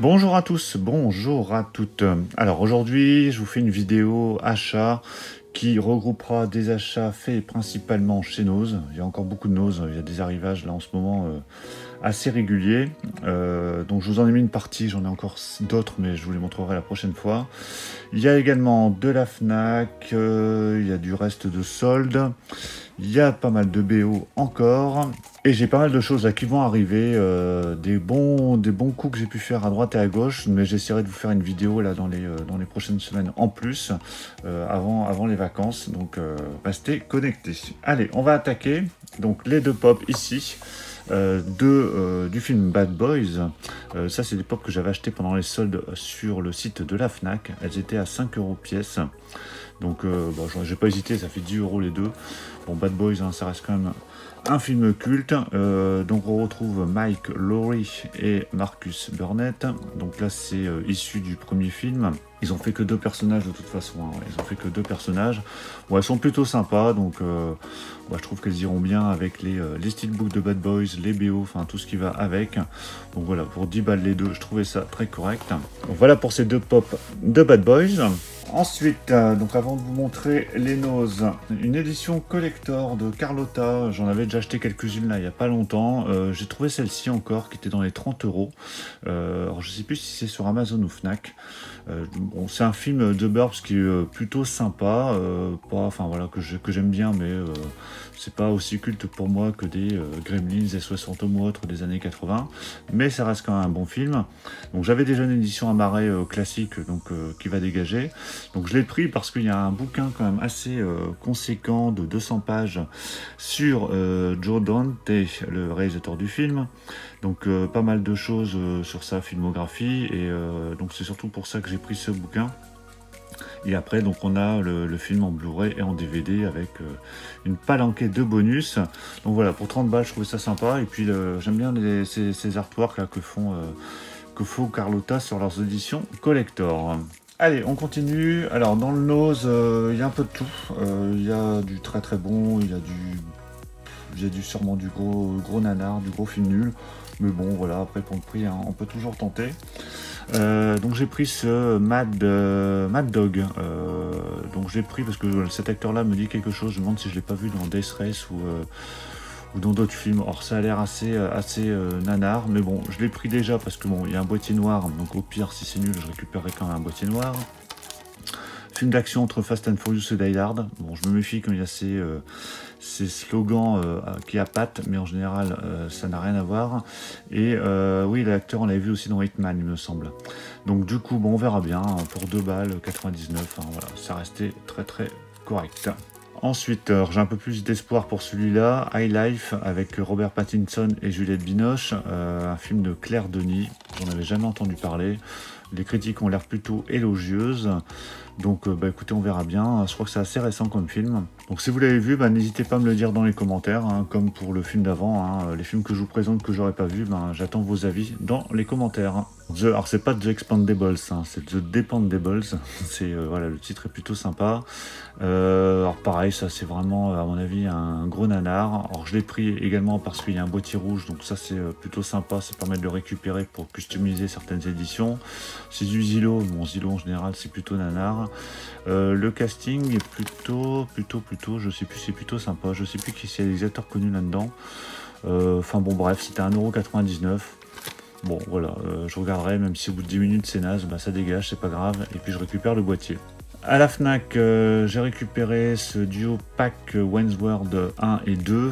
Bonjour à tous, bonjour à toutes. Alors aujourd'hui, je vous fais une vidéo achat qui regroupera des achats faits principalement chez Nose. Il y a encore beaucoup de Nose, il y a des arrivages là en ce moment assez réguliers. Donc je vous en ai mis une partie, j'en ai encore d'autres, mais je vous les montrerai la prochaine fois. Il y a également de la Fnac, il y a du reste de soldes, il y a pas mal de BO encore. Et j'ai pas mal de choses là qui vont arriver, des bons coups que j'ai pu faire à droite et à gauche, mais j'essaierai de vous faire une vidéo là dans les prochaines semaines en plus, avant les vacances, donc restez connectés. Allez, on va attaquer, donc les deux pops ici, du film Bad Boys. Ça c'est des pops que j'avais acheté pendant les soldes sur le site de la Fnac, elles étaient à 5 € pièce. Donc bon, j'ai pas hésité, ça fait 10 € les deux. Bon, Bad Boys, hein, ça reste quand même un film culte. Donc on retrouve Mike Lowrey et Marcus Burnett. Donc là c'est issu du premier film. Ils ont fait que deux personnages de toute façon, hein. Ils ont fait que deux personnages. Bon, elles sont plutôt sympas, donc je trouve qu'elles iront bien avec les steelbooks de Bad Boys, les BO, enfin tout ce qui va avec. Donc voilà, pour 10 balles les deux, je trouvais ça très correct. Donc voilà pour ces deux pops de Bad Boys. Ensuite, donc avant de vous montrer les Nose, une édition collector de Carlotta. J'en avais déjà acheté quelques-unes là il n'y a pas longtemps. J'ai trouvé celle-ci encore qui était dans les 30 €. Alors je sais plus si c'est sur Amazon ou Fnac. Bon, c'est un film de Burbs qui est plutôt sympa, enfin voilà, que j'aime bien, mais c'est pas aussi culte pour moi que des Gremlins, SOS Fantôme ou autres des années 80, mais ça reste quand même un bon film. Donc j'avais déjà une édition à marée classique, donc qui va dégager. Donc je l'ai pris parce qu'il y a un bouquin quand même assez conséquent de 200 pages sur Joe Dante, le réalisateur du film. Donc pas mal de choses sur sa filmographie, et donc c'est surtout pour ça que j'ai pris ce bouquin. Et après, donc on a le film en Blu-ray et en DVD avec une palanquée de bonus. Donc voilà, pour 30 balles, je trouvais ça sympa. Et puis j'aime bien ces artworks là que font Carlotta sur leurs éditions collector. Allez, on continue. Alors dans le Nose, il y a un peu de tout. Il y a du très très bon, il y a sûrement du gros nanar, du gros film nul. Mais bon, voilà, après pour le prix, hein, on peut toujours tenter. Donc j'ai pris ce Mad Dog. Donc j'ai pris parce que cet acteur-là me dit quelque chose. Je me demande si je l'ai pas vu dans Death Race ou dans d'autres films. Or ça a l'air assez nanar, mais bon, je l'ai pris déjà parce que bon, il y a un boîtier noir. Donc au pire, si c'est nul, je récupérerai quand même un boîtier noir. Film d'action entre Fast and Furious et Die Hard. Bon, je me méfie quand il y a ces slogans qui appâtent, mais en général, ça n'a rien à voir. Et oui, l'acteur, on l'avait vu aussi dans Hitman, il me semble. Donc du coup, bon, on verra bien. Hein, pour 2 balles, 99, hein, voilà, ça restait très très correct. Ensuite, j'ai un peu plus d'espoir pour celui-là, High Life, avec Robert Pattinson et Juliette Binoche, un film de Claire Denis, j'en avais jamais entendu parler. Les critiques ont l'air plutôt élogieuses, donc écoutez, on verra bien. Je crois que c'est assez récent comme film. Donc si vous l'avez vu, n'hésitez pas à me le dire dans les commentaires, hein, comme pour le film d'avant. Hein, les films que je vous présente que j'aurais pas vu, j'attends vos avis dans les commentaires. Alors c'est pas The Expandables, hein, c'est The Dependables. C'est voilà, le titre est plutôt sympa. Alors pareil, ça c'est vraiment à mon avis un gros nanar. Alors je l'ai pris également parce qu'il y a un boîtier rouge, donc ça c'est plutôt sympa, ça permet de le récupérer pour customiser certaines éditions. C'est du Zillow, bon Zillow en général c'est plutôt nanar. Le casting est plutôt, je sais plus, c'est plutôt sympa. Je sais plus qui c'est, les acteurs connus là-dedans. Enfin bon bref, c'était 1,99 €. Bon voilà, je regarderai, même si au bout de 10 minutes c'est naze, ça dégage, c'est pas grave, et puis je récupère le boîtier. À la Fnac, j'ai récupéré ce duo pack Wayne's World 1 et 2.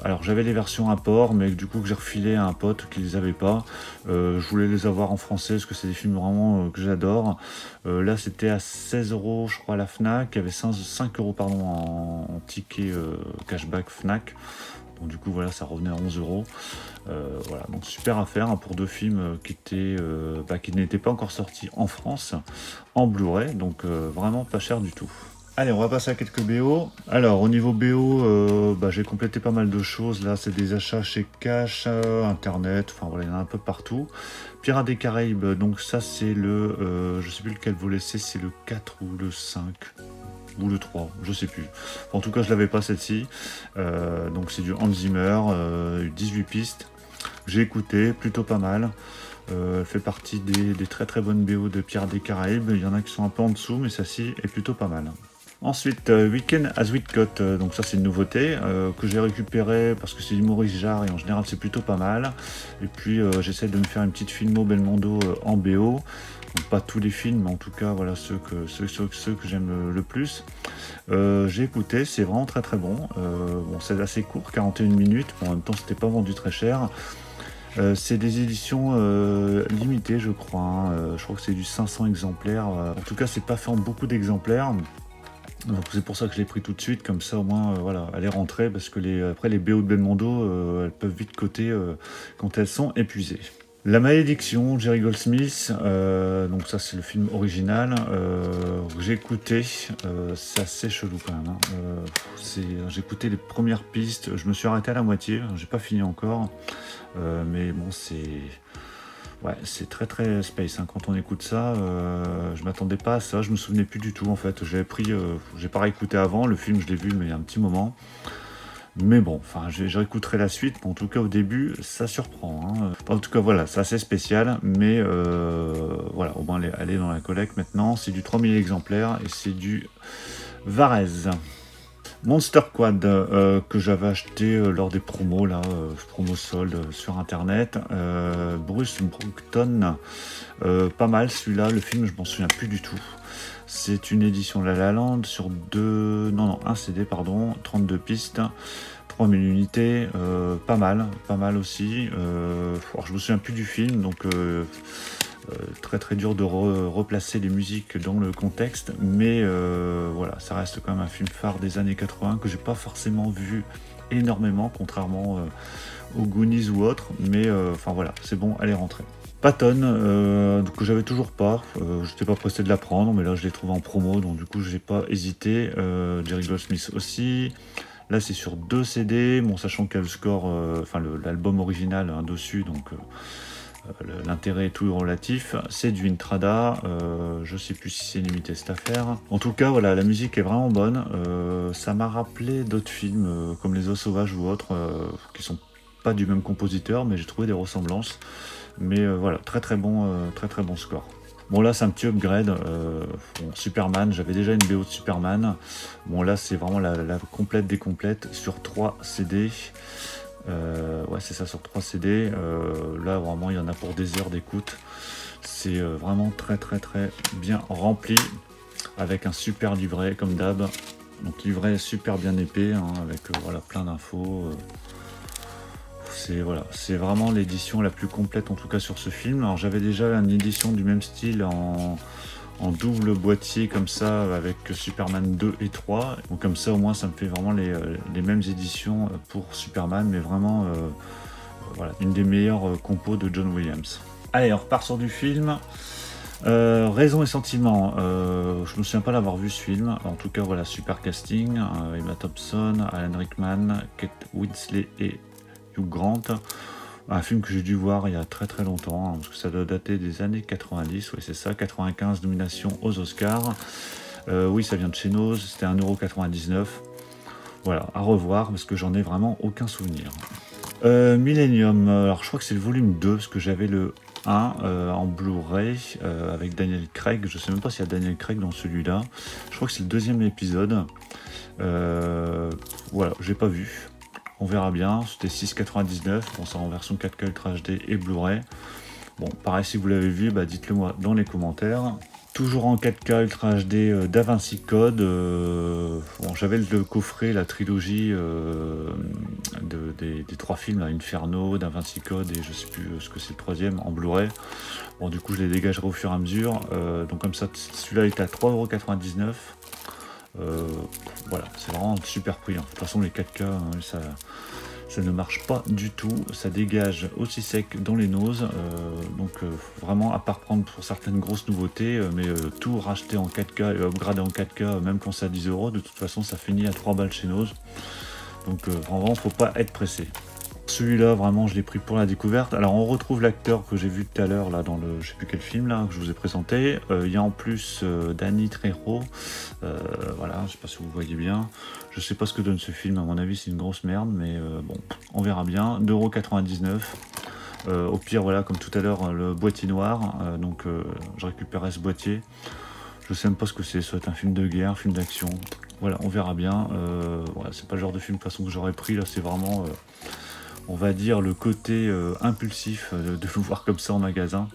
Alors j'avais les versions import, mais du coup que j'ai refilé à un pote qui les avait pas. Je voulais les avoir en français parce que c'est des films vraiment que j'adore. Là c'était à 16 € je crois à la Fnac, il y avait 5 € pardon en ticket cashback Fnac. Donc du coup voilà, ça revenait à 11 €. Voilà, donc super affaire, hein, pour deux films qui n'étaient pas encore sortis en France en Blu-ray, donc vraiment pas cher du tout. Allez, on va passer à quelques BO. Alors au niveau BO, j'ai complété pas mal de choses. Là c'est des achats chez Cash, internet, enfin voilà, il y en a un peu partout. Pirates des Caraïbes, donc ça c'est je sais plus lequel vous laissez, c'est le 4 ou le 5 ou le 3, je sais plus. En tout cas, je l'avais pas celle-ci. Donc c'est du Hans Zimmer, 18 pistes. J'ai écouté, plutôt pas mal. Elle fait partie des très très bonnes BO de Pirates des Caraïbes. Il y en a qui sont un peu en dessous, mais celle-ci est plutôt pas mal. Ensuite, Weekend at Whitcote, donc ça c'est une nouveauté que j'ai récupérée parce que c'est du Maurice Jarre et en général c'est plutôt pas mal. Et puis j'essaie de me faire une petite filmo Belmondo en BO. Donc, pas tous les films, mais en tout cas voilà ceux que j'aime le plus. J'ai écouté, c'est vraiment très très bon. Bon, c'est assez court, 41 minutes, bon, en même temps c'était pas vendu très cher. C'est des éditions limitées je crois, hein. Je crois que c'est du 500 exemplaires. En tout cas c'est pas fait en beaucoup d'exemplaires. Donc c'est pour ça que je l'ai pris tout de suite, comme ça au moins voilà, elle est rentrée, parce que après les BO de Belmondo, elles peuvent vite coter quand elles sont épuisées. La Malédiction, Jerry Goldsmith, donc ça c'est le film original, que j'ai écouté, c'est assez chelou quand même, hein. J'ai écouté les premières pistes, je me suis arrêté à la moitié, j'ai pas fini encore, mais bon ouais, c'est très très space, hein. Quand on écoute ça, je m'attendais pas à ça, je me souvenais plus du tout en fait. J'ai pas réécouté avant, le film je l'ai vu mais il y a un petit moment. Mais bon, enfin, je réécouterai la suite. En tout cas, au début, ça surprend, hein. En tout cas, voilà, c'est assez spécial, mais voilà, au moins elle est dans la collecte maintenant. C'est du 3000 exemplaires et c'est du Varese. Monster Quad que j'avais acheté lors des promos, là, promos soldes sur internet. Bruce Brockton, pas mal celui-là, le film je m'en souviens plus du tout. C'est une édition La La Land sur un CD, pardon, 32 pistes, 3000 unités, pas mal aussi. Alors, je me souviens plus du film, donc très très dur de replacer les musiques dans le contexte, mais voilà, ça reste quand même un film phare des années 80 que j'ai pas forcément vu énormément, contrairement aux Goonies ou autres, mais enfin voilà, c'est bon, elle est rentrée. Patton, que j'avais toujours pas, j'étais pas pressé de la prendre, mais là je l'ai trouvé en promo, donc du coup j'ai pas hésité. Jerry Goldsmith aussi. Là c'est sur 2 CD, bon sachant qu'il y a le score, enfin l'album original hein, dessus, donc l'intérêt est tout relatif. C'est du Intrada, je sais plus si c'est limité cette affaire. En tout cas voilà, la musique est vraiment bonne, ça m'a rappelé d'autres films comme Les Oies Sauvages ou autres, qui sont pas du même compositeur, mais j'ai trouvé des ressemblances. Mais voilà, très très bon score. Bon là c'est un petit upgrade, bon, Superman, j'avais déjà une BO de Superman. Bon là c'est vraiment la complète des complètes sur 3 CD. Ouais c'est ça, sur 3 CD. Là vraiment il y en a pour des heures d'écoute. C'est vraiment très bien rempli, avec un super livret comme d'hab. Donc livret super bien épais, hein, avec voilà, plein d'infos. C'est vraiment l'édition la plus complète en tout cas sur ce film. Alors j'avais déjà une édition du même style en double boîtier comme ça avec Superman 2 et 3. Donc comme ça au moins ça me fait vraiment les mêmes éditions pour Superman, mais vraiment voilà, une des meilleures compos de John Williams. Allez, on repart sur du film. Raison et Sentiment, je me souviens pas l'avoir vu ce film, en tout cas voilà, super casting, Emma Thompson, Alan Rickman, Kate Winslet et Hugh Grant. Un film que j'ai dû voir il y a très longtemps, hein, parce que ça doit dater des années 90, oui c'est ça, 95 nominations aux Oscars. Oui, ça vient de chez Nose, c'était 1,99 €. Voilà, à revoir, parce que j'en ai vraiment aucun souvenir. Millennium, alors je crois que c'est le volume 2, parce que j'avais le 1 en Blu-ray avec Daniel Craig. Je sais même pas s'il y a Daniel Craig dans celui-là. Je crois que c'est le 2e épisode. Voilà, j'ai pas vu. On verra bien, c'était 6,99, bon ça en version 4K Ultra HD et Blu-ray. Bon, pareil si vous l'avez vu, bah dites-le moi dans les commentaires. Toujours en 4K Ultra HD DaVinci Code. Bon, j'avais le coffret, la trilogie des 3 films, là, Inferno, DaVinci Code et je sais plus ce que c'est le 3e en Blu-ray. Bon, du coup je les dégagerai au fur et à mesure. Donc comme ça, celui-là est à 3,99 €. Voilà, c'est vraiment un super prix, hein. De toute façon les 4K hein, ça ne marche pas du tout, ça dégage aussi sec dans les noses, donc vraiment à part prendre pour certaines grosses nouveautés, mais tout racheter en 4K et upgrader en 4K même quand c'est à 10 €, de toute façon ça finit à 3 balles chez Nose, donc vraiment faut pas être pressé. Celui-là, vraiment, je l'ai pris pour la découverte. Alors, on retrouve l'acteur que j'ai vu tout à l'heure, là, dans le, je sais plus quel film, là, que je vous ai présenté. Il y a en plus Danny Trejo. Voilà, je sais pas si vous voyez bien. Je sais pas ce que donne ce film, à mon avis, c'est une grosse merde, mais bon, on verra bien. 2,99 €. Au pire, voilà, comme tout à l'heure, le boîtier noir. Donc je récupérerai ce boîtier. Je sais même pas ce que c'est, soit un film de guerre, un film d'action. Voilà, on verra bien. Voilà, c'est pas le genre de film de toute façon que j'aurais pris. Là, c'est vraiment, on va dire, le côté impulsif de le voir comme ça en magasin.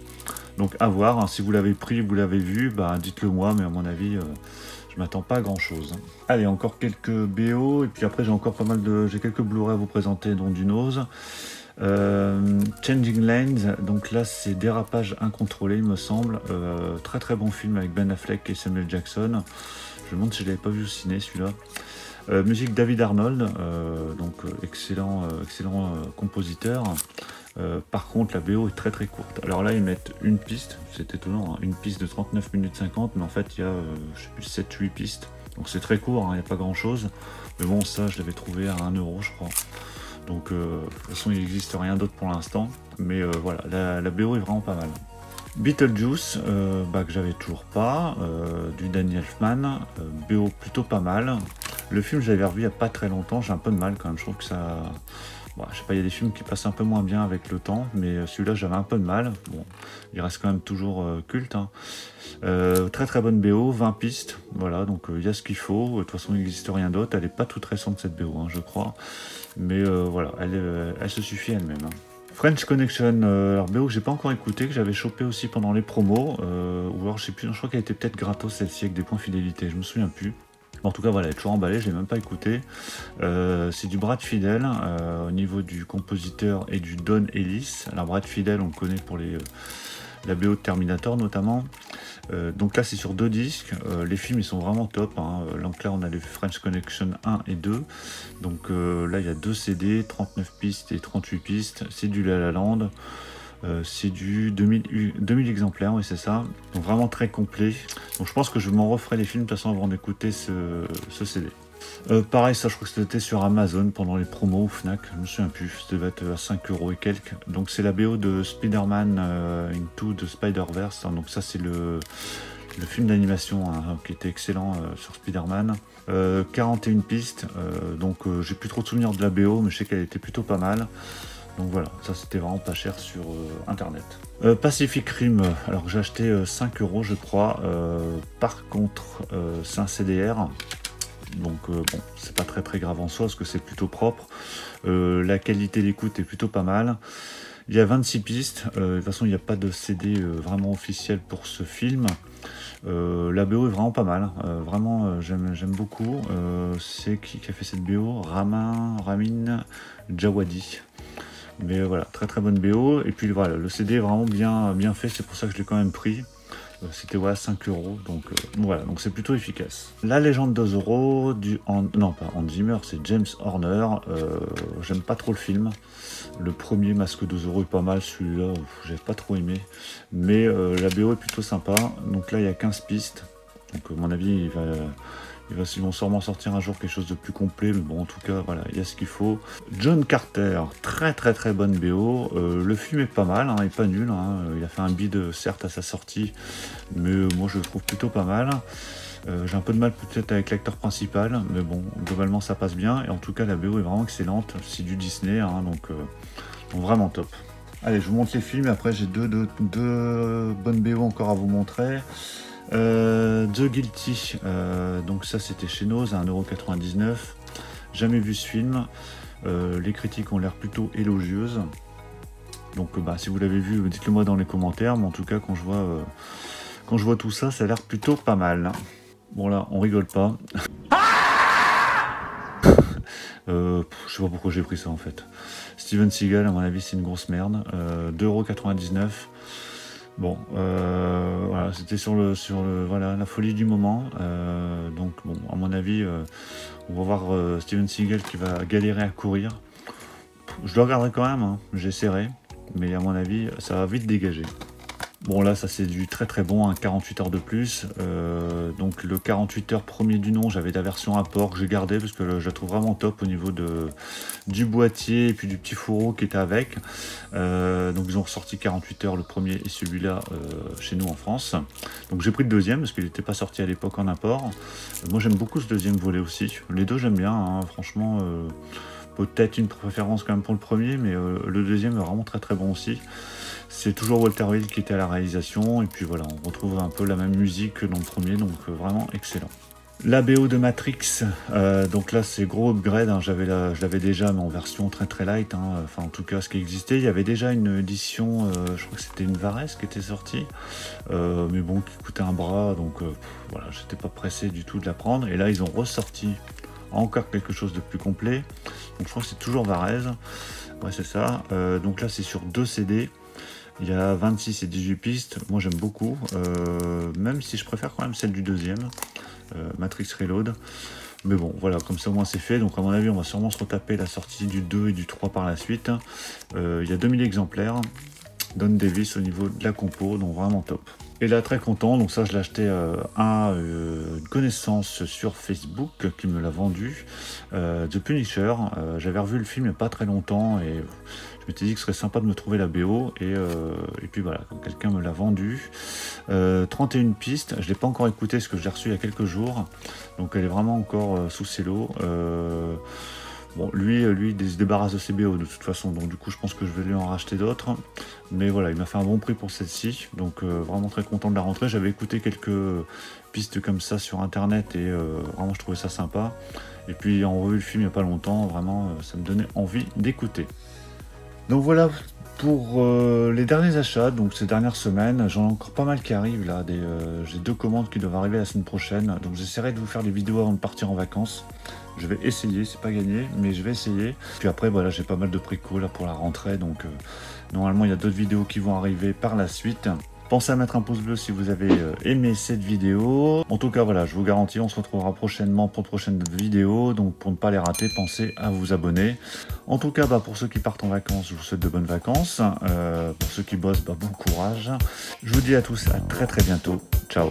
Donc à voir, hein. Si vous l'avez pris, vous l'avez vu, bah, dites-le moi, mais à mon avis, je m'attends pas à grand chose. Allez, encore quelques BO, et puis après j'ai encore pas mal de... J'ai quelques Blu-ray à vous présenter, dont du Nose. Changing Lanes, donc là c'est Dérapage incontrôlé il me semble, très très bon film avec Ben Affleck et Samuel Jackson. Je me demande si je l'avais pas vu au ciné celui-là. Musique David Arnold, donc excellent compositeur. Par contre la BO est très très courte. Alors là ils mettent une piste, c'est étonnant, hein, une piste de 39 minutes 50, mais en fait il y a je sais plus 7-8 pistes, donc c'est très court, il n'y a pas grand chose, mais bon ça je l'avais trouvé à 1 € je crois. Donc de toute façon il n'existe rien d'autre pour l'instant, mais voilà, la BO est vraiment pas mal. Beetlejuice, que j'avais toujours pas, du Danny Elfman, BO plutôt pas mal. Le film je l'avais revu il n'y a pas très longtemps, j'ai un peu de mal quand même, je trouve que ça... Bon, je sais pas, il y a des films qui passent un peu moins bien avec le temps, mais celui-là j'avais un peu de mal. Bon, il reste quand même toujours culte, hein. Très très bonne BO, 20 pistes, voilà, donc il y a ce qu'il faut. De toute façon il n'existe rien d'autre, elle n'est pas toute récente cette BO, hein, je crois, mais voilà, elle se suffit elle-même, hein. French Connection, alors BO que j'ai pas encore écouté, que j'avais chopé aussi pendant les promos, ou alors je sais plus, je crois qu'elle était peut-être gratos celle-ci avec des points fidélité, je me souviens plus. En tout cas voilà, elle est toujours emballée, je l'ai même pas écouté. C'est du Brad Fiedel, au niveau du compositeur et du Don Ellis. Alors Brad Fiedel on le connaît pour la BO de Terminator notamment. Donc là c'est sur 2 disques, les films ils sont vraiment top, hein. Donc là on a les French Connection 1 et 2, donc là il y a 2 CD, 39 pistes et 38 pistes, c'est du La La Land, c'est du 2000 exemplaires, oui c'est ça, donc vraiment très complet. Donc je pense que je m'en referai les films de toute façon avant d'écouter ce CD. Pareil, ça je crois que c'était sur Amazon pendant les promos ou Fnac, je me souviens plus, ça devait être à 5 € et quelques. Donc c'est la BO de Spider-Man Into the Spider-Verse, hein. Donc ça c'est le film d'animation, hein, qui était excellent sur Spider-Man. 41 pistes, donc j'ai plus trop de souvenirs de la BO, mais je sais qu'elle était plutôt pas mal. Donc voilà, ça c'était vraiment pas cher sur internet. Pacific Rim, alors j'ai acheté 5 € je crois, par contre c'est un CDR. Donc bon, c'est pas très très grave en soi parce que c'est plutôt propre. La qualité d'écoute est plutôt pas mal. Il y a 26 pistes. De toute façon, il n'y a pas de CD vraiment officiel pour ce film. La BO est vraiment pas mal. Vraiment, j'aime beaucoup. C'est qui a fait cette BO? Ramin Djawadi. Mais voilà, très très bonne BO. Et puis voilà, le CD est vraiment bien fait. C'est pour ça que je l'ai quand même pris. C'était voilà, 5 €, donc voilà, donc c'est plutôt efficace. La légende de Zorro, non pas Hans Zimmer, c'est James Horner. J'aime pas trop le film. Le premier Masque de Zorro est pas mal, celui-là, j'ai pas trop aimé. Mais la BO est plutôt sympa. Donc là, il y a 15 pistes. Donc à mon avis, ils vont sûrement sortir un jour quelque chose de plus complet, mais bon, en tout cas, voilà, il y a ce qu'il faut. John Carter, très très très bonne BO. Le film est pas mal, hein, il est pas nul, hein. Il a fait un bide certes à sa sortie, mais moi je le trouve plutôt pas mal. J'ai un peu de mal peut-être avec l'acteur principal, mais bon, globalement ça passe bien. Et en tout cas, la BO est vraiment excellente. C'est du Disney, hein, donc vraiment top. Allez, je vous montre les films. Après, j'ai deux bonnes BO encore à vous montrer. The Guilty, donc ça c'était chez Nose à 1,99 €. Jamais vu ce film. Les critiques ont l'air plutôt élogieuses. Donc si vous l'avez vu, dites-le moi dans les commentaires. Mais en tout cas, quand je vois tout ça, ça a l'air plutôt pas mal. Bon là, on rigole pas. Je sais pas pourquoi j'ai pris ça en fait. Steven Seagal, à mon avis, c'est une grosse merde. 2,99 €. Bon, voilà, c'était sur voilà, la folie du moment. Donc bon, à mon avis, on va voir Steven Seagal qui va galérer à courir. Je le regarderai quand même, hein, j'essaierai, mais à mon avis, ça va vite dégager. Bon là, ça c'est du très très bon, hein, 48 heures de plus. Donc le 48 heures premier du nom, j'avais la version apport que j'ai gardée parce que je la trouve vraiment top au niveau du boîtier et puis du petit fourreau qui était avec. Donc ils ont ressorti 48 heures le premier et celui-là chez nous en France. Donc j'ai pris le deuxième parce qu'il n'était pas sorti à l'époque en apport. Moi j'aime beaucoup ce deuxième volet aussi. Les deux j'aime bien, hein, franchement. peut-être une préférence quand même pour le premier, mais le deuxième est vraiment très très bon aussi. C'est toujours Walter Hill qui était à la réalisation, et puis voilà, on retrouve un peu la même musique que dans le premier, donc vraiment excellent. La BO de Matrix, donc là c'est gros upgrade, hein, je l'avais déjà mais en version très très light, hein, enfin en tout cas ce qui existait. Il y avait déjà une édition, je crois que c'était une Varese qui était sortie, mais bon qui coûtait un bras, donc voilà, j'étais pas pressé du tout de la prendre. Et là ils ont ressorti encore quelque chose de plus complet, donc je crois que c'est toujours Varese, ouais c'est ça. Donc là c'est sur 2 CD. Il y a 26 et 18 pistes, moi j'aime beaucoup, même si je préfère quand même celle du deuxième, Matrix Reload. Mais bon, voilà, comme ça au moins c'est fait. Donc à mon avis, on va sûrement se retaper la sortie du 2 et du 3 par la suite. Il y a 2000 exemplaires. Don Davis au niveau de la compo, donc vraiment top. Et là, très content, donc ça je l'ai acheté à une connaissance sur Facebook qui me l'a vendu, The Punisher. J'avais revu le film il n'y a pas très longtemps et je m'étais dit que ce serait sympa de me trouver la BO, et puis voilà, quelqu'un me l'a vendu. 31 pistes, je ne l'ai pas encore écouté parce que je l'ai reçu il y a quelques jours, donc elle est vraiment encore sous cello. Bon, lui, il se débarrasse de ses BO de toute façon, donc du coup je pense que je vais lui en racheter d'autres. Mais voilà, il m'a fait un bon prix pour celle-ci, donc vraiment très content de la rentrée. J'avais écouté quelques pistes comme ça sur internet et vraiment je trouvais ça sympa. Et puis en revu le film il n'y a pas longtemps, vraiment ça me donnait envie d'écouter. Donc voilà pour les derniers achats, donc ces dernières semaines. J'en ai encore pas mal qui arrivent là, j'ai 2 commandes qui doivent arriver la semaine prochaine, donc j'essaierai de vous faire des vidéos avant de partir en vacances. Je vais essayer, c'est pas gagné, mais je vais essayer. Puis après voilà, j'ai pas mal de préco là pour la rentrée, donc normalement il y a d'autres vidéos qui vont arriver par la suite. Pensez à mettre un pouce bleu si vous avez aimé cette vidéo. En tout cas, voilà, je vous garantis, on se retrouvera prochainement pour de prochaines vidéos. Donc, pour ne pas les rater, pensez à vous abonner. En tout cas, pour ceux qui partent en vacances, je vous souhaite de bonnes vacances. Pour ceux qui bossent, bon courage. Je vous dis à tous à très très bientôt. Ciao.